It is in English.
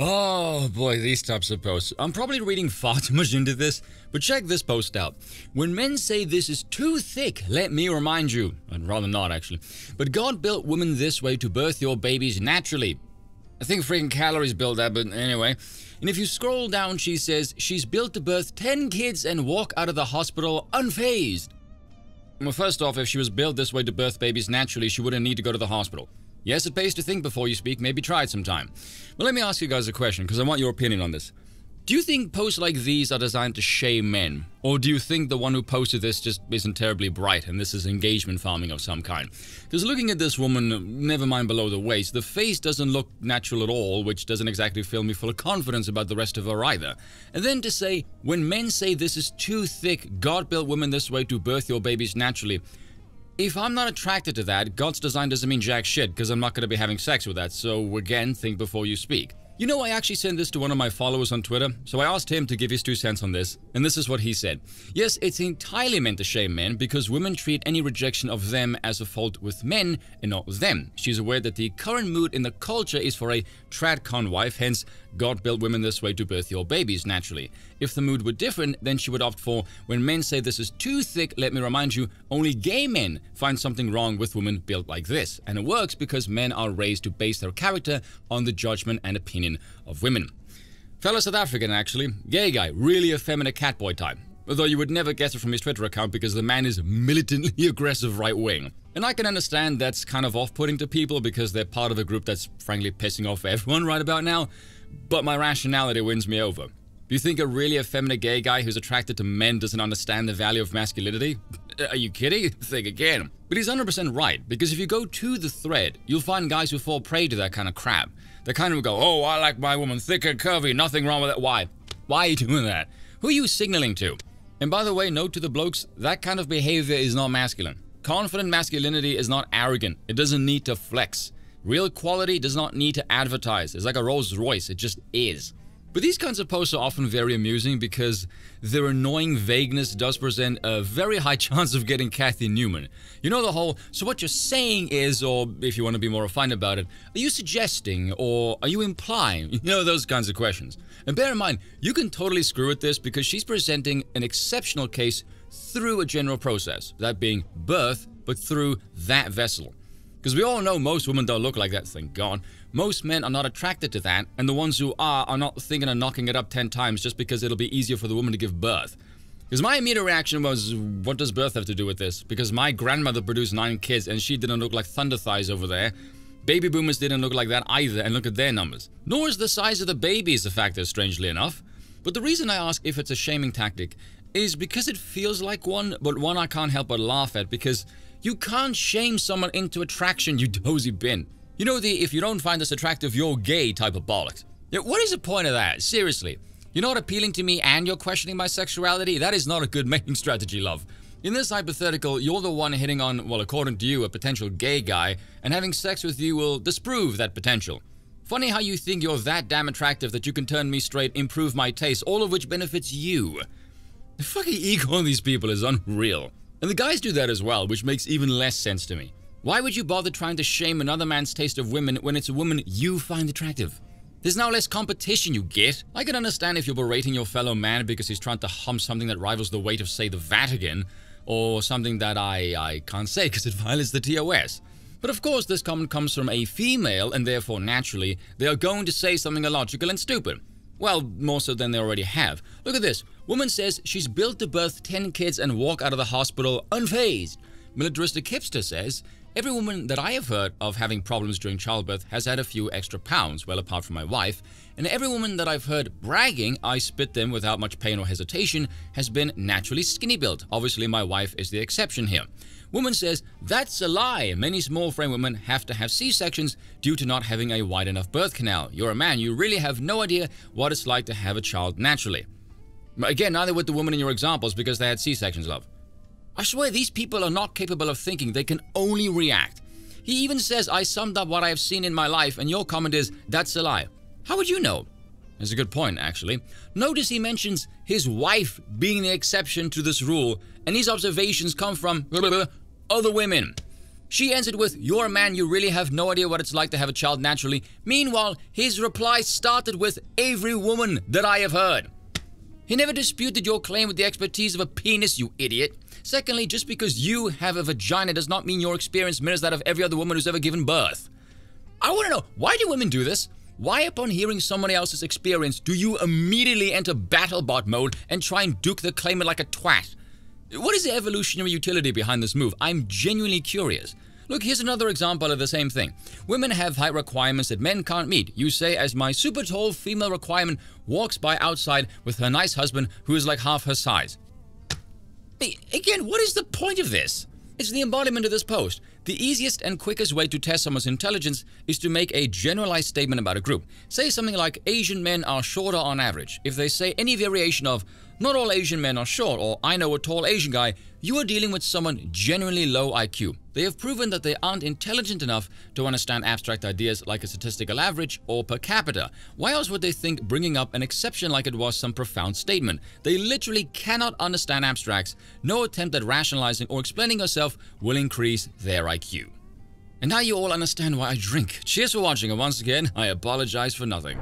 Oh boy, these types of posts. I'm probably reading far too much into this, but check this post out. When men say this is too thick, let me remind you, I'd rather not actually, but God built women this way to birth your babies naturally. I think freaking calories built that, but anyway. And if you scroll down, she says she's built to birth 10 kids and walk out of the hospital unfazed. Well, first off, if she was built this way to birth babies naturally, she wouldn't need to go to the hospital. Yes, it pays to think before you speak, maybe try it sometime. But let me ask you guys a question, because I want your opinion on this. Do you think posts like these are designed to shame men? Or do you think the one who posted this just isn't terribly bright and this is engagement farming of some kind? Because looking at this woman, never mind below the waist, the face doesn't look natural at all, which doesn't exactly fill me full of confidence about the rest of her either. And then to say, when men say this is too thick, God built women this way to birth your babies naturally. If I'm not attracted to that, God's design doesn't mean jack shit, because I'm not going to be having sex with that, so again, think before you speak. You know, I actually sent this to one of my followers on Twitter, so I asked him to give his 2 cents on this, and this is what he said. Yes, it's entirely meant to shame men, because women treat any rejection of them as a fault with men and not with them. She's aware that the current mood in the culture is for a tradcon wife, hence God built women this way to birth your babies naturally. If the mood were different, then she would opt for, when men say this is too thick, let me remind you, only gay men find something wrong with women built like this. And it works because men are raised to base their character on the judgment and opinion of women. Fellow South African actually, gay guy, really effeminate catboy type. Although you would never guess it from his Twitter account because the man is militantly aggressive right wing. And I can understand that's kind of off-putting to people because they're part of a group that's frankly pissing off everyone right about now. But my rationality wins me over. Do you think a really effeminate gay guy who's attracted to men doesn't understand the value of masculinity? Are you kidding? Think again. But he's 100% right, because if you go to the thread, you'll find guys who fall prey to that kind of crap. They kind of go, oh, I like my woman thick and curvy, nothing wrong with it. Why? Why are you doing that? Who are you signaling to? And by the way, note to the blokes, that kind of behavior is not masculine. Confident masculinity is not arrogant. It doesn't need to flex. Real quality does not need to advertise. It's like a Rolls Royce. It just is. But these kinds of posts are often very amusing because their annoying vagueness does present a very high chance of getting Kathy Newman. You know the whole, so what you're saying is, or if you want to be more refined about it, are you suggesting or are you implying? You know, those kinds of questions. And bear in mind, you can totally screw with this because she's presenting an exceptional case through a general process, that being birth, but through that vessel. Because we all know most women don't look like that, thank God. Most men are not attracted to that, and the ones who are not thinking of knocking it up 10 times just because it'll be easier for the woman to give birth. Because my immediate reaction was, what does birth have to do with this? Because my grandmother produced 9 kids and she didn't look like thunder thighs over there. Baby boomers didn't look like that either, and look at their numbers. Nor is the size of the babies a factor, strangely enough. But the reason I ask if it's a shaming tactic is because it feels like one, but one I can't help but laugh at, because you can't shame someone into attraction, you dozy bin. You know the if you don't find this attractive, you're gay type of bollocks. Yeah, what is the point of that? Seriously. You're not appealing to me and you're questioning my sexuality? That is not a good mating strategy, love. In this hypothetical, you're the one hitting on, well, according to you, a potential gay guy, and having sex with you will disprove that potential. Funny how you think you're that damn attractive that you can turn me straight, improve my taste, all of which benefits you. The fucking ego on these people is unreal. And the guys do that as well, which makes even less sense to me. Why would you bother trying to shame another man's taste of women when it's a woman you find attractive? There's now less competition, you get. I can understand if you're berating your fellow man because he's trying to hum something that rivals the weight of, say, the Vatican, or something that I can't say because it violates the TOS. But of course, this comment comes from a female, and therefore, naturally, they are going to say something illogical and stupid. Well, more so than they already have. Look at this. Woman says she's built to birth 10 kids and walk out of the hospital unfazed. Militaristic hipster says, every woman that I have heard of having problems during childbirth has had a few extra pounds, well apart from my wife, and every woman that I've heard bragging I spit them without much pain or hesitation has been naturally skinny built. Obviously my wife is the exception here. Woman says, that's a lie. Many small frame women have to have C-sections due to not having a wide enough birth canal. You're a man, you really have no idea what it's like to have a child naturally. Again, neither would the woman in your examples because they had C-sections, love. I swear these people are not capable of thinking, they can only react. He even says, I summed up what I have seen in my life, and your comment is, that's a lie. How would you know? That's a good point, actually. Notice he mentions his wife being the exception to this rule, and these observations come from other women. She ends it with, "You're a man, you really have no idea what it's like to have a child naturally." Meanwhile, his reply started with, "Every woman that I have heard." He never disputed your claim with the expertise of a penis, you idiot. Secondly, just because you have a vagina does not mean your experience mirrors that of every other woman who's ever given birth. I want to know, why do women do this? Why, upon hearing somebody else's experience, do you immediately enter battlebot mode and try and duke the claimant like a twat? What is the evolutionary utility behind this move? I'm genuinely curious. Look, here's another example of the same thing. Women have height requirements that men can't meet. You say, as my super tall female requirement walks by outside with her nice husband who is like half her size. Again, what is the point of this? It's the embodiment of this post. The easiest and quickest way to test someone's intelligence is to make a generalized statement about a group. Say something like, Asian men are shorter on average. If they say any variation of, not all Asian men are short, or I know a tall Asian guy, you are dealing with someone genuinely low IQ. They have proven that they aren't intelligent enough to understand abstract ideas like a statistical average or per capita. Why else would they think bringing up an exception like it was some profound statement? They literally cannot understand abstracts. No attempt at rationalizing or explaining yourself will increase their IQ. And now you all understand why I drink. Cheers for watching, and once again, I apologize for nothing.